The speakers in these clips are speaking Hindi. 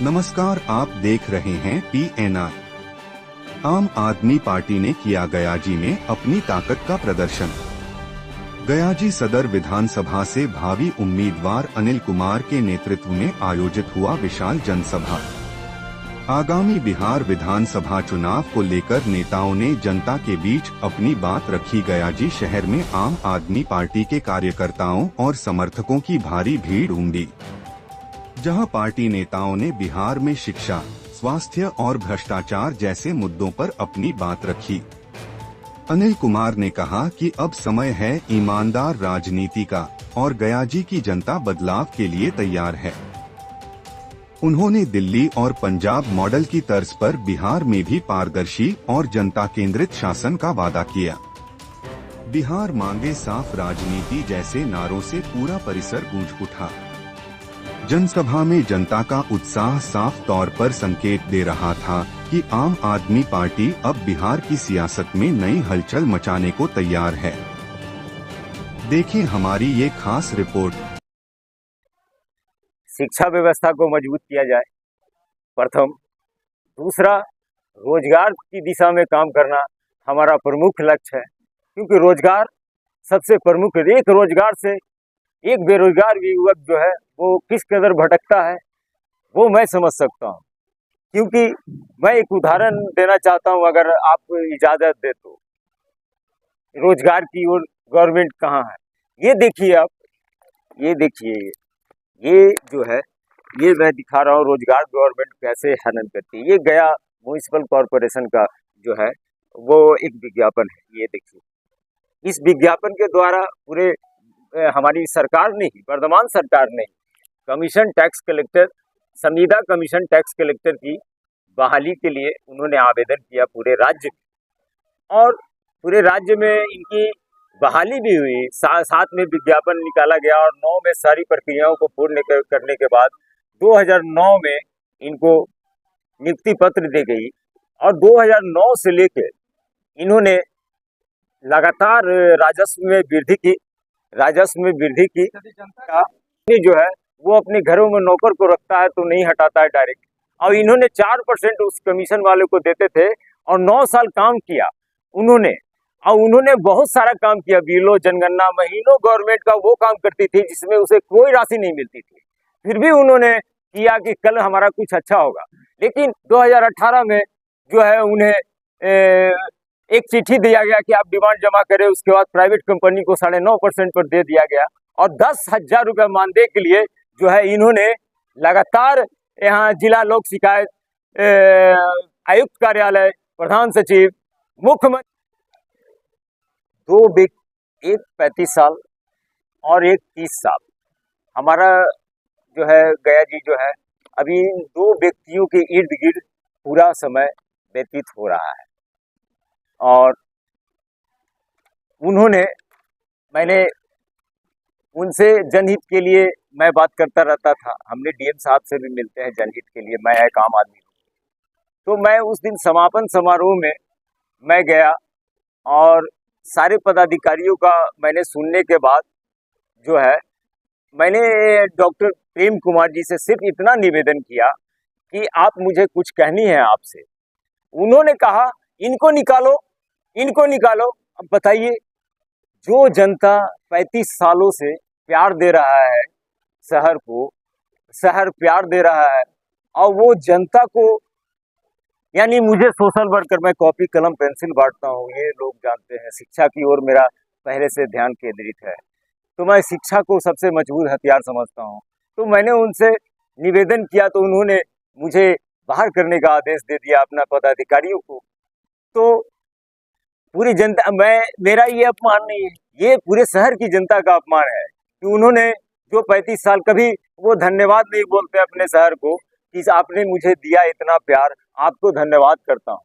नमस्कार, आप देख रहे हैं PNR। आम आदमी पार्टी ने किया गयाजी में अपनी ताकत का प्रदर्शन। गयाजी सदर विधानसभा से भावी उम्मीदवार अनिल कुमार के नेतृत्व में आयोजित हुआ विशाल जनसभा। आगामी बिहार विधानसभा चुनाव को लेकर नेताओं ने जनता के बीच अपनी बात रखी। गयाजी शहर में आम आदमी पार्टी के कार्यकर्ताओं और समर्थकों की भारी भीड़ उमड़ी, जहां पार्टी नेताओं ने बिहार में शिक्षा, स्वास्थ्य और भ्रष्टाचार जैसे मुद्दों पर अपनी बात रखी। अनिल कुमार ने कहा कि अब समय है ईमानदार राजनीति का और गयाजी की जनता बदलाव के लिए तैयार है। उन्होंने दिल्ली और पंजाब मॉडल की तर्ज पर बिहार में भी पारदर्शी और जनता केंद्रित शासन का वादा किया। बिहार मांगे साफ राजनीति जैसे नारों से पूरा परिसर गूंज उठा। जनसभा में जनता का उत्साह साफ तौर पर संकेत दे रहा था कि आम आदमी पार्टी अब बिहार की सियासत में नई हलचल मचाने को तैयार है। देखें हमारी ये खास रिपोर्ट। शिक्षा व्यवस्था को मजबूत किया जाए, प्रथम। दूसरा, रोजगार की दिशा में काम करना हमारा प्रमुख लक्ष्य है, क्योंकि रोजगार सबसे प्रमुख है। एक रोजगार से एक बेरोजगार युवक जो है वो किस कदर भटकता है वो मैं समझ सकता हूँ। क्योंकि मैं एक उदाहरण देना चाहता हूँ, अगर आप इजाज़त दे तो। रोजगार की ओर गवर्नमेंट कहाँ है, ये देखिए आप, ये देखिए, ये जो है ये मैं दिखा रहा हूँ रोजगार गवर्नमेंट कैसे हनन करती है। ये गया म्युनिसिपल कॉरपोरेशन का जो है वो एक विज्ञापन है, ये देखिए। इस विज्ञापन के द्वारा पूरे हमारी सरकार ने ही, वर्तमान सरकार ने कमीशन टैक्स कलेक्टर, संविदा कमीशन टैक्स कलेक्टर की बहाली के लिए उन्होंने आवेदन किया पूरे राज्य में, और पूरे राज्य में इनकी बहाली भी हुई। साथ में विज्ञापन निकाला गया और 9 में सारी प्रक्रियाओं को पूर्ण करने के बाद 2009 में इनको नियुक्ति पत्र दी गई, और 2009 से लेकर इन्होंने लगातार राजस्व में वृद्धि की। जो है वो अपने घरों में नौकर को रखता है तो नहीं हटाता है डायरेक्ट, और इन्होंने 4% उस कमीशन वाले को देते थे, और 9 साल काम किया उन्होंने, और उन्होंने बहुत सारा काम किया। बीलो जनगणना महीनों गवर्नमेंट का वो काम करती थी जिसमें उसे कोई राशि नहीं मिलती थी, फिर भी उन्होंने किया कि कल हमारा कुछ अच्छा होगा। लेकिन 2018 में जो है उन्हें एक चिट्ठी दिया गया कि आप डिमांड जमा करें, उसके बाद प्राइवेट कंपनी को 9.5% पर दे दिया गया, और 10,000 रुपये मानदेय के लिए जो है इन्होंने लगातार यहाँ जिला लोक शिकायत आयुक्त कार्यालय, प्रधान सचिव, मुख्यमंत्री, एक 35 साल और एक 30 साल, हमारा जो है गयाजी जो है अभी 2 व्यक्तियों के इर्द गिर्द पूरा समय व्यतीत हो रहा है। और मैंने उनसे जनहित के लिए मैं बात करता रहता था। हमने डीएम साहब से भी मिलते हैं जनहित के लिए, मैं एक आम आदमी हूँ। तो मैं उस दिन समापन समारोह में मैं गया, और सारे पदाधिकारियों का मैंने सुनने के बाद जो है मैंने डॉक्टर प्रेम कुमार जी से सिर्फ इतना निवेदन किया कि आप मुझे कुछ कहनी है आपसे। उन्होंने कहा इनको निकालो, इनको निकालो। अब बताइए, जो जनता 35 सालों से प्यार दे रहा है शहर को, शहर प्यार दे रहा है, और वो जनता को, यानी मुझे सोशल वर्कर, मैं कॉपी कलम पेंसिल बांटता हूँ, ये लोग जानते हैं। शिक्षा की ओर मेरा पहले से ध्यान केंद्रित है, तो मैं शिक्षा को सबसे मजबूत हथियार समझता हूँ। तो मैंने उनसे निवेदन किया तो उन्होंने मुझे बाहर करने का आदेश दे दिया अपना पदाधिकारियों को। तो पूरी जनता, मेरा ये अपमान नहीं है, ये पूरे शहर की जनता का अपमान है कि उन्होंने जो 35 साल, कभी वो धन्यवाद नहीं बोलते अपने शहर को कि आपने मुझे दिया इतना प्यार, आपको धन्यवाद करता हूँ।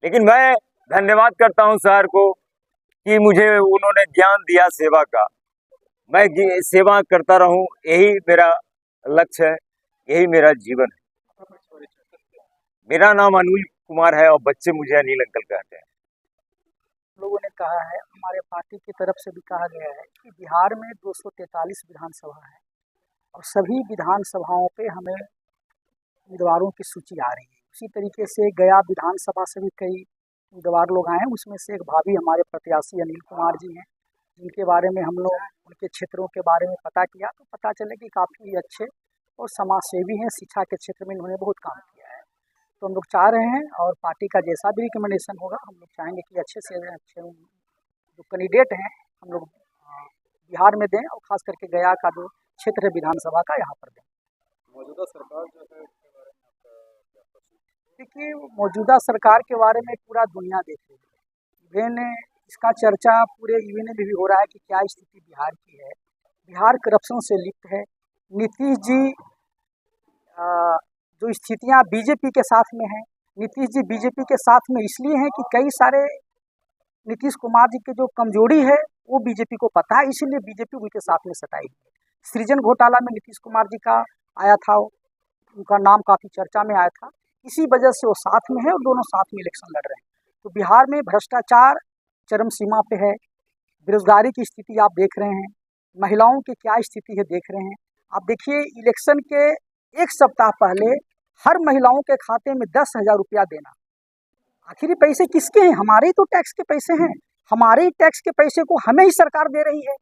लेकिन मैं धन्यवाद करता हूँ शहर को कि मुझे उन्होंने ज्ञान दिया सेवा का, मैं सेवा करता रहूं, यही मेरा लक्ष्य है, यही मेरा जीवन है। मेरा नाम अनिल कुमार है और बच्चे मुझे अनिल अंकल कहते हैं। लोगों ने कहा है, हमारे पार्टी की तरफ से भी कहा गया है कि बिहार में 243 विधानसभा है, और सभी विधानसभाओं पे हमें उम्मीदवारों की सूची आ रही है। उसी तरीके से गया विधानसभा से भी कई उम्मीदवार लोग आए हैं, उसमें से एक भावी हमारे प्रत्याशी अनिल कुमार जी हैं, जिनके बारे में हम लोग उनके क्षेत्रों के बारे में पता किया तो पता चले कि काफ़ी अच्छे और समाज सेवी हैं। शिक्षा के क्षेत्र में इन्होंने बहुत काम किया है। तो हम लोग चाह रहे हैं और पार्टी का जैसा भी रिकमेंडेशन होगा हम लोग चाहेंगे कि अच्छे से अच्छे जो कैंडिडेट हैं हम लोग बिहार में दें और खास करके गया का जो क्षेत्र है विधानसभा का यहाँ पर दें। मौजूदा सरकार जो है उसके बारे में आपका क्या सोच? देखिए, मौजूदा सरकार के बारे में पूरा दुनिया देख रही है। इवन इसका चर्चा पूरे यूएन में भी हो रहा है कि क्या स्थिति बिहार की है। बिहार करप्शन से लिप्त है। नीतीश जी जो स्थितियां बीजेपी के साथ में हैं, नीतीश जी बीजेपी के साथ में इसलिए हैं कि कई सारे नीतीश कुमार जी की जो कमजोरी है वो बीजेपी को पता है, इसीलिए बीजेपी उनके साथ में सटाई है। सृजन घोटाला में नीतीश कुमार जी का आया था, उनका नाम काफ़ी चर्चा में आया था, इसी वजह से वो साथ में है और दोनों साथ में इलेक्शन लड़ रहे हैं। तो बिहार में भ्रष्टाचार चरम सीमा पे है, बेरोजगारी की स्थिति आप देख रहे हैं, महिलाओं की क्या स्थिति है देख रहे हैं। आप देखिए, इलेक्शन के एक सप्ताह पहले हर महिलाओं के खाते में 10,000 रुपया देना, आखिर ये पैसे किसके हैं? हमारे ही तो टैक्स के पैसे हैं, हमारे ही टैक्स के पैसे को हमें ही सरकार दे रही है।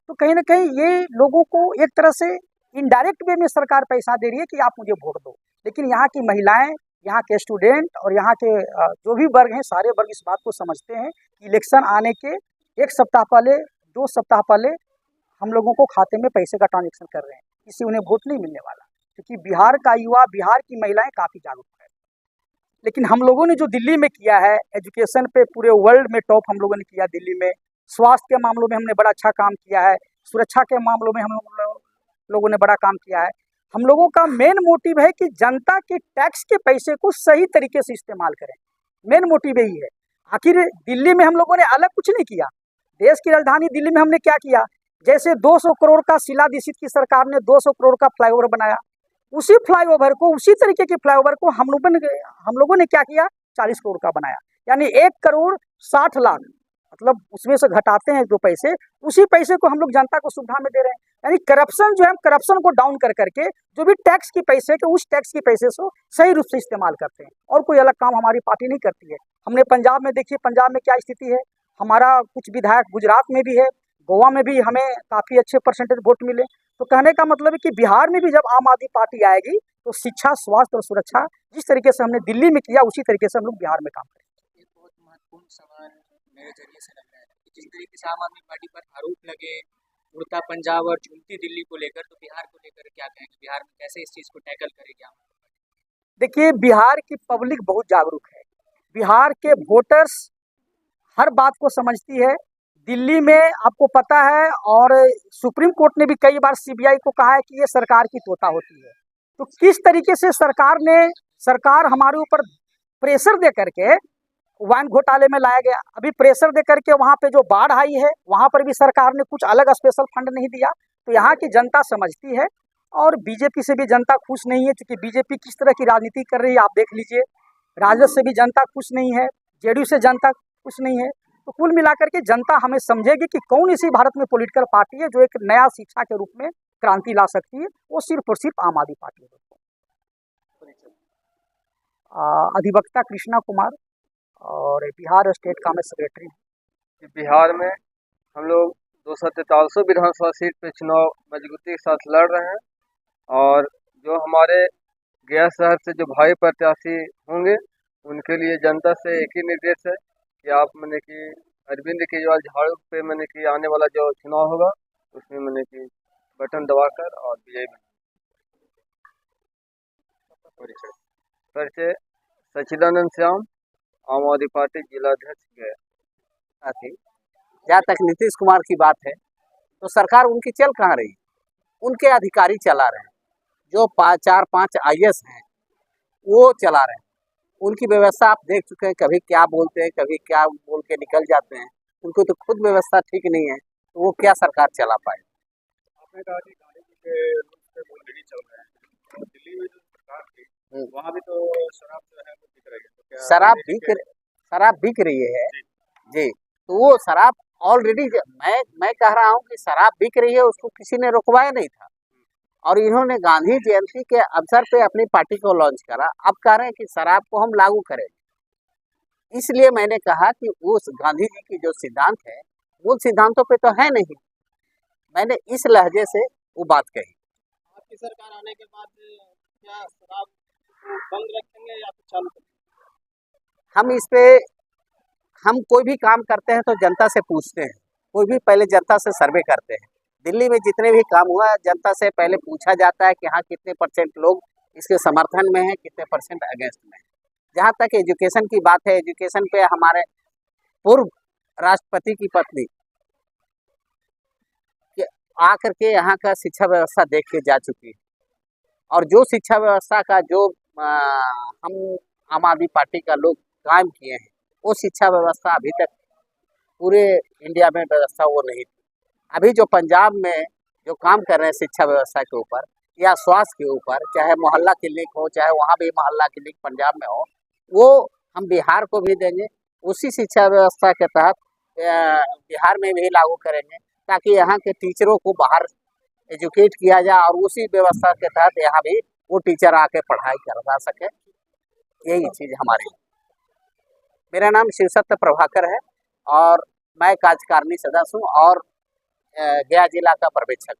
तो कहीं ना कहीं ये लोगों को एक तरह से इनडायरेक्ट वे में सरकार पैसा दे रही है कि आप मुझे वोट दो। लेकिन यहाँ की महिलाएं, यहाँ के स्टूडेंट और यहाँ के जो भी वर्ग हैं, सारे वर्ग इस बात को समझते हैं कि इलेक्शन आने के एक सप्ताह पहले, 2 सप्ताह पहले हम लोगों को खाते में पैसे का ट्रांजेक्शन कर रहे हैं, इससे उन्हें वोट नहीं मिलने वाला। क्योंकि बिहार का युवा, बिहार की महिलाएं काफ़ी जागरूक है। लेकिन हम लोगों ने जो दिल्ली में किया है, एजुकेशन पे पूरे वर्ल्ड में टॉप हम लोगों ने किया दिल्ली में, स्वास्थ्य के मामलों में हमने बड़ा अच्छा काम किया है, सुरक्षा के मामलों में हम लोगों ने बड़ा काम किया है। हम लोगों का मेन मोटिव है कि जनता के टैक्स के पैसे को सही तरीके से इस्तेमाल करें, मेन मोटिव यही है। आखिर दिल्ली में हम लोगों ने अलग कुछ नहीं किया, देश की राजधानी दिल्ली में हमने क्या किया, जैसे 200 करोड़ का शीला दीक्षित की सरकार ने 200 करोड़ का फ्लाईओवर बनाया, उसी फ्लाईओवर को, उसी तरीके के फ्लाईओवर को हम लोगों ने क्या किया, 40 करोड़ का बनाया। यानी 1 करोड़ 60 लाख, मतलब उसमें से घटाते हैं जो पैसे, उसी पैसे को हम लोग जनता को सुविधा में दे रहे हैं। यानी करप्शन जो है, हम करप्शन को डाउन कर करके जो भी टैक्स की पैसे के, उस टैक्स के पैसे को सही रूप से इस्तेमाल करते हैं, और कोई अलग काम हमारी पार्टी नहीं करती है। हमने पंजाब में देखिए, पंजाब में क्या स्थिति है, हमारा कुछ विधायक गुजरात में भी है, गोवा में भी हमें काफ़ी अच्छे परसेंटेज वोट मिले। तो कहने का मतलब है कि बिहार में भी जब आम आदमी पार्टी आएगी तो शिक्षा, स्वास्थ्य और सुरक्षा जिस तरीके से हमने दिल्ली में किया, उसी तरीके से हम लोग बिहार में काम करेंगे। एक बहुत महत्वपूर्ण सवाल मेरे जरिए से लग रहा है कि जिस तरीके से आम आदमी पार्टी पर आरोप लगे उड़ता पंजाब और झूमती दिल्ली को लेकर, तो बिहार को लेकर क्या कहेंगे? बिहार में कैसे इस चीज़ को टैकल करेगी आम आदमी पार्टी? देखिए, बिहार की पब्लिक बहुत जागरूक है, बिहार के वोटर्स हर बात को समझती है। दिल्ली में आपको पता है, और सुप्रीम कोर्ट ने भी कई बार सीबीआई को कहा है कि ये सरकार की तोता होती है। तो किस तरीके से सरकार हमारे ऊपर प्रेशर दे करके वाइन घोटाले में लाया गया, अभी प्रेशर दे करके वहाँ पे जो बाढ़ आई है वहाँ पर भी सरकार ने कुछ अलग स्पेशल फंड नहीं दिया। तो यहाँ की जनता समझती है, और बीजेपी से भी जनता खुश नहीं है, क्योंकि बीजेपी किस तरह की राजनीति कर रही है आप देख लीजिए। राजद से भी जनता खुश नहीं है, जेडीयू से जनता खुश नहीं है। तो कुल मिलाकर के जनता हमें समझेगी कि कौन इसी भारत में पॉलिटिकल पार्टी है जो एक नया शिक्षा के रूप में क्रांति ला सकती है, वो सिर्फ और सिर्फ आम आदमी पार्टी है। अधिवक्ता कृष्णा कुमार, और बिहार स्टेट का मैं सेक्रेटरी हूँ। बिहार में हम लोग 243 विधानसभा सीट पे चुनाव मजबूती के साथ लड़ रहे हैं, और जो हमारे गया शहर से जो भाई प्रत्याशी होंगे उनके लिए जनता से एक ही निर्देश है कि आप मैंने कि अरविंद केजरीवाल झाड़ू पे मैंने कि आने वाला जो चुनाव होगा उसमें मैंने कि बटन दबाकर और विजयी परिचय सच्चिदानंद श्याम, आम आदमी पार्टी जिलाध्यक्ष गया। जहाँ तक नीतीश कुमार की बात है, तो सरकार उनकी चल कहाँ रही, उनके अधिकारी चला रहे हैं, जो 4-5 IAS हैं वो चला रहे हैं। उनकी व्यवस्था आप देख चुके हैं, कभी क्या बोलते हैं, कभी क्या बोल के निकल जाते हैं। उनको तो खुद व्यवस्था ठीक नहीं है, तो वो क्या सरकार चला पाए। आपने कहा कि गाड़ी के रूल्स पे ऑलरेडी चल रहे हैं, दिल्ली में जो सरकार थी वहाँ भी तो शराब जो है वो बिक रही है, तो क्या शराब बिक रही है जी। तो वो शराब ऑलरेडी, मैं कह रहा हूँ कि शराब बिक रही है, उसको किसी ने रुकवाया नहीं था। और इन्होंने गांधी जयंती के अवसर पे अपनी पार्टी को लॉन्च करा। अब कह रहे हैं कि शराब को हम लागू करेंगे। इसलिए मैंने कहा कि उस गांधी जी की जो सिद्धांत है मूल सिद्धांतों पे तो है नहीं। मैंने इस लहजे से वो बात कही। आपकी सरकार आने के बाद क्या शराब बंद रखेंगे या फिर चालू करेंगे? हम इस पे हम कोई भी काम करते हैं तो जनता से पूछते हैं, कोई भी पहले जनता से सर्वे करते हैं। दिल्ली में जितने भी काम हुआ जनता से पहले पूछा जाता है कि हाँ कितने % लोग इसके समर्थन में हैं, कितने % अगेंस्ट में हैं। जहाँ तक एजुकेशन की बात है, एजुकेशन पे हमारे पूर्व राष्ट्रपति की पत्नी आकर के यहाँ का शिक्षा व्यवस्था देख के जा चुकी है और जो शिक्षा व्यवस्था का जो हम आम आदमी पार्टी का लोग कायम किए हैं वो शिक्षा व्यवस्था अभी तक पूरे इंडिया में व्यवस्था वो नहीं थी। अभी जो पंजाब में जो काम कर रहे हैं शिक्षा व्यवस्था के ऊपर या स्वास्थ्य के ऊपर, चाहे मोहल्ला क्लिनिक हो, चाहे वहाँ भी मोहल्ला क्लिनिक पंजाब में हो, वो हम बिहार को भी देंगे। उसी शिक्षा व्यवस्था के तहत बिहार में भी लागू करेंगे ताकि यहाँ के टीचरों को बाहर एजुकेट किया जाए और उसी व्यवस्था के तहत यहाँ भी वो टीचर आके पढ़ाई करवा सके। यही चीज़ हमारी। मेरा नाम शिवसत्य प्रभाकर है और मैं कार्यकारिणी सदस्य हूँ और गया जिला का पर्यवेक्षक।